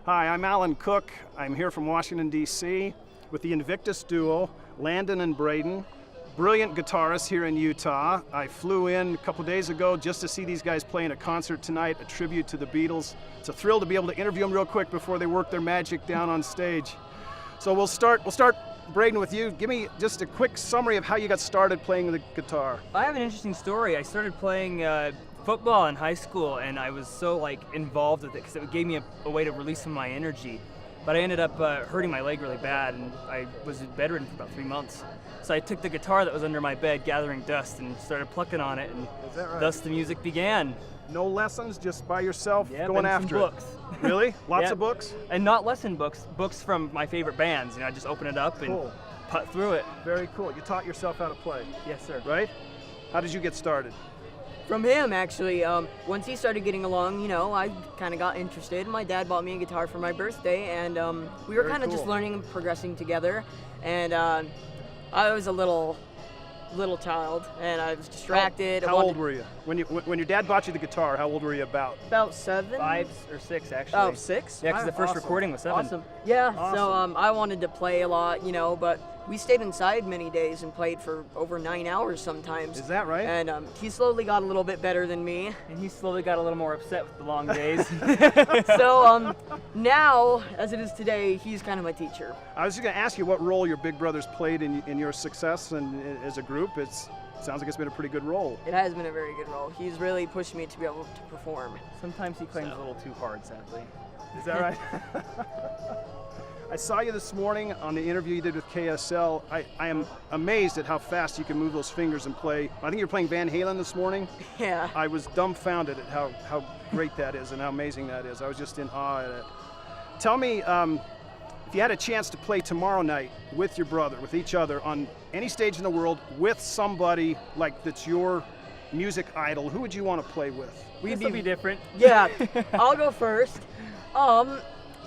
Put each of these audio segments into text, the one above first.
Hi, I'm Alan Cook. I'm here from Washington, D.C. with the Invictus duo, Landon and Braden. Brilliant guitarists here in Utah. I flew in a couple days ago just to see these guys playing a concert tonight, a tribute to the Beatles. It's a thrill to be able to interview them real quick before they work their magic down on stage. So we'll start, Braden, with you. Give me just a quick summary of how you got started playing the guitar. I have an interesting story. I started playing football in high school, and I was so involved with it because it gave me a way to release some of my energy. But I ended up hurting my leg really bad, and I was bedridden for about 3 months. So I took the guitar that was under my bed, gathering dust, and started plucking on it, and thus the music began. No lessons, just by yourself, Yeah, going and after some books. it. Really? Lots of books? And not lesson books, books from my favorite bands. I just open it up and Cool. putt through it. Very cool. You taught yourself how to play, Yes, sir. right? How did you get started? From him, actually. Once he started getting along, I kind of got interested. My dad bought me a guitar for my birthday, and we were Very kind of just cool. learning and progressing together. And I was a little child, and I was distracted. I How wanted- old were you? When your dad bought you the guitar, how old were you about? About 7. 5 or 6, actually. Oh, 6? Yeah, because the first Awesome. recording was 7. Awesome. Yeah, so Awesome. I wanted to play a lot, but we stayed inside many days and played for over 9 hours sometimes. Is that right? And he slowly got a little bit better than me. And he slowly got a little more upset with the long days. So now, as it is today, he's kind of my teacher. I was just going to ask you what role your big brothers played in your success and as a group. It sounds like it's been a pretty good role. It has been a very good role. He's really pushed me to be able to perform. Sometimes he claims a little too hard, sadly. Is that right? I saw you this morning on the interview you did with KSL. I am amazed at how fast you can move those fingers and play. I think you're playing Van Halen this morning. Yeah. I was dumbfounded at how great that is and how amazing that is. I was just in awe at it. Tell me, if you had a chance to play tomorrow night with your brother, with each other, on any stage in the world, with somebody that's your music idol, who would you want to play with? This will be different. Yeah, I'll go first.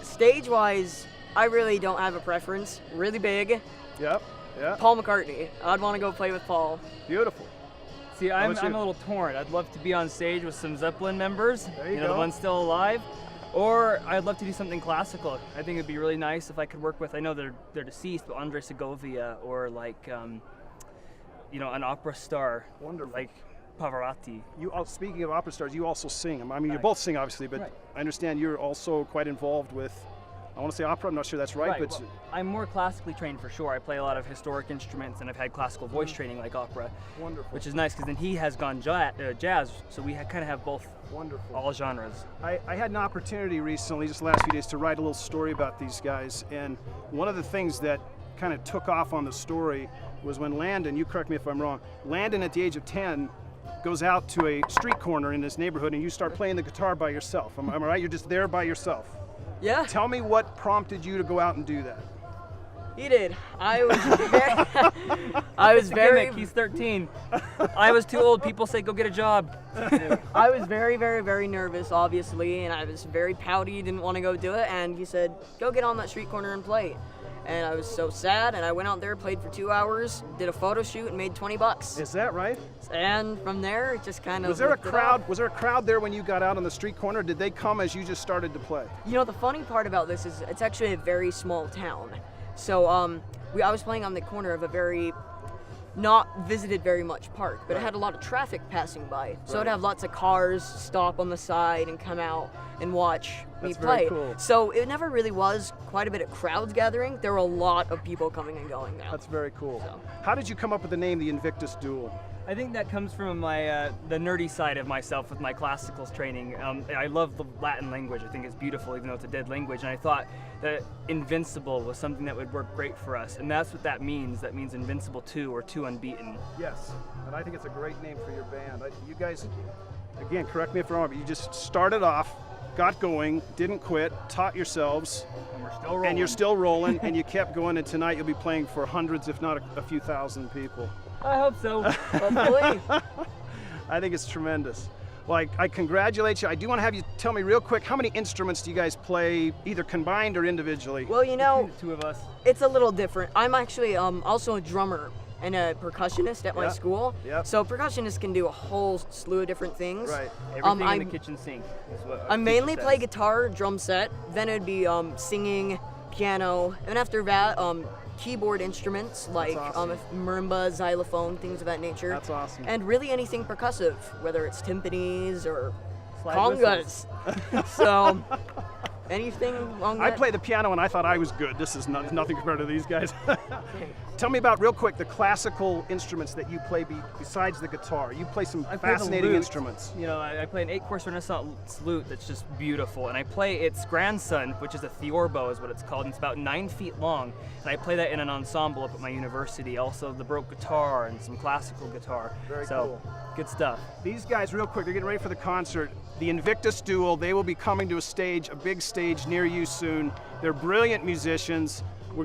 Stage-wise, I really don't have a preference. Really big, Yep, yeah, Paul McCartney. I'd want to go play with Paul. beautiful. See, I'm about you? a little torn. I'd love to be on stage with some Zeppelin members, There you the go. ones still alive, or I'd love to do something classical. I think it'd be really nice if I could work with, I know they're deceased, but Andre Segovia, or an opera star. Wonderful. Like Pavarotti. Speaking of opera stars, you also sing. I mean, you Right. both sing, obviously, but Right. I understand you're also quite involved with, I want to say opera, I'm not sure that's right, but well, I'm more classically trained for sure. I play a lot of historic instruments, and I've had classical voice training like opera, wonderful. which is nice because then he has gone jazz, so we kind of have both, Wonderful. all genres. I had an opportunity recently, just the last few days, to write a little story about these guys, and one of the things that kind of took off on the story was when Landon, you correct me if I'm wrong, Landon at the age of 10 goes out to a street corner in his neighborhood and you start playing the guitar by yourself. Am I right? You're just there by yourself. Yeah, Tell me what prompted you to go out and do that. he did. I was Gimmick, he's 13. I was too old. People say go get a job. I was very, very, very nervous, obviously, and I was very pouty, didn't want to go do it, and he said, go get on that street corner and play. And I was so sad, and I went out there, played for 2 hours, did a photo shoot, and made $20. Is that right? And from there, it just kind of Was there a lifted crowd? up. Was there a crowd there when you got out on the street corner? Did they come as you just started to play? The funny part about this is it's actually a very small town. So I was playing on the corner of a very not visited very much park, but it had a lot of traffic passing by. So it'd have lots of cars stop on the side and come out and watch me That's very play. cool. So it never really was quite a bit of crowds gathering. There were a lot of people coming and going now. That's very cool. So. How did you come up with the name, the Invictus Duel? I think that comes from my the nerdy side of myself with my classicals training. I love the Latin language. I think it's beautiful, even though it's a dead language. And I thought that invincible was something that would work great for us. And that's what that means. That means invincible 2 or 2 unbeaten. Yes, and I think it's a great name for your band. You guys, again, correct me if I'm wrong, but you just started off, got going, didn't quit, taught yourselves, And we're still rolling. and you're still rolling, and you kept going, and tonight you'll be playing for hundreds, if not a few thousand people. I hope so. Hopefully. I think it's tremendous. Well, I congratulate you. I do want to have you tell me real quick, how many instruments do you guys play, either combined or individually? Well, Between the 2 of us. it's a little different. I'm actually also a drummer. and a percussionist at my Yep. school. Yep. So percussionists can do a whole slew of different things. Right. Everything in I'm- the kitchen sink is what I a mainly teacher play says. guitar, drum set. Then it'd be singing, piano, and after that, keyboard instruments like awesome. marimba, xylophone, things of that nature. That's awesome. And really anything percussive, whether it's timpanis or Slide congas. So anything along I that. play the piano and I thought I was good. This is nothing compared to these guys. Tell me about, real quick, the classical instruments that you play besides the guitar. You play some I play the fascinating lute. instruments. You know, I play an 8-course Renaissance lute that's just beautiful, and I play its grandson, which is a theorbo, is what it's called, and it's about 9 feet long. And I play that in an ensemble up at my university. Also, the Baroque guitar and some classical guitar. Very so, cool. good stuff. These guys, real quick, they're getting ready for the concert. The Invictus Duel, they will be coming to a big stage near you soon. They're brilliant musicians.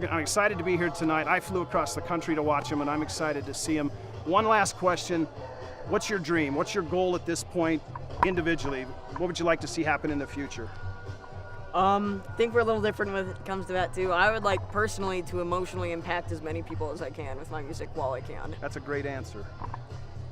I'm excited to be here tonight. I flew across the country to watch them, and I'm excited to see them. One last question. What's your dream? What's your goal at this point individually? What would you like to see happen in the future? I think we're a little different when it comes to that too. I would like personally to emotionally impact as many people as I can with my music while I can. That's a great answer.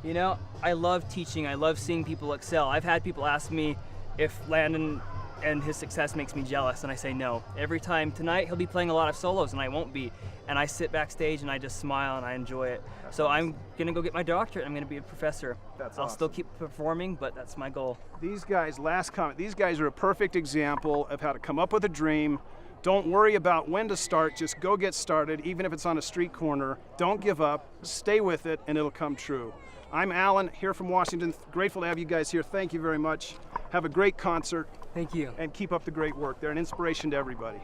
You know, I love teaching. I love seeing people excel. I've had people ask me if Landon and his success makes me jealous, and I say no. Every time. Tonight he'll be playing a lot of solos, and I won't be. And I sit backstage and I just smile and I enjoy it. So I'm gonna go get my doctorate. I'm gonna be a professor. That's I'll still awesome. keep performing, but that's my goal. These guys, last comment, these guys are a perfect example of how to come up with a dream. Don't worry about when to start, just go get started, even if it's on a street corner. Don't give up, stay with it, and it'll come true. I'm Alan, here from Washington. Grateful to have you guys here. Thank you very much. Have a great concert, Thank you. and keep up the great work. They're an inspiration to everybody.